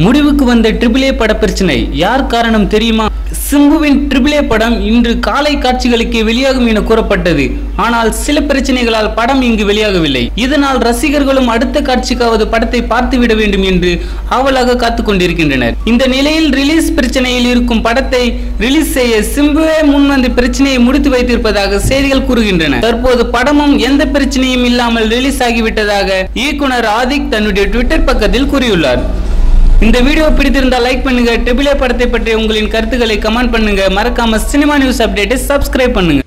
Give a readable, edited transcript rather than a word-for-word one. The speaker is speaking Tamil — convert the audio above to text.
முடிவுக்கு வந்த ட்ரிபிள் ஏ பட பிரச்சனை யார் காரணம் தெரியுமா? சிம்புவின் ட்ரிபிள் ஏ படம் இன்று காலை காட்சிகளுக்கு வெளியாகும் என கூறப்பட்டது. ஆனால் சில பிரச்சனைகளால் படம் இங்கு வெளியாகவில்லை. இதனால் ரசிகர்களும் அடுத்த காட்சிக்காவது படத்தை பார்த்துவிட வேண்டும் என்று ஆவலாக காத்துக் கொண்டிருக்கின்றனர். இந்த நிலையில் ரிலீஸ் பிரச்சனையில் இருக்கும் படத்தை ரிலீஸ் செய்ய சிம்புவே முன்வந்து பிரச்சனையை முடித்து வைத்திருப்பதாக செய்திகள் கூறுகின்றன. தற்போது படமும் எந்த பிரச்சனையும் இல்லாமல் ரிலீஸ் ஆகிவிட்டதாக இயக்குனர் ஆதிக் தன்னுடைய ட்விட்டர் பக்கத்தில் கூறியுள்ளார். இந்த வீடியோ பிடித்திருந்தால் லைக் பண்ணுங்க. ட்ரிபிள் ஏ படத்தை பற்றி உங்களின் கருத்துக்களை கமெண்ட் பண்ணுங்க. மறக்காம சினிமா நியூஸ் அப்டேட்டை சப்ஸ்கிரைப் பண்ணுங்க.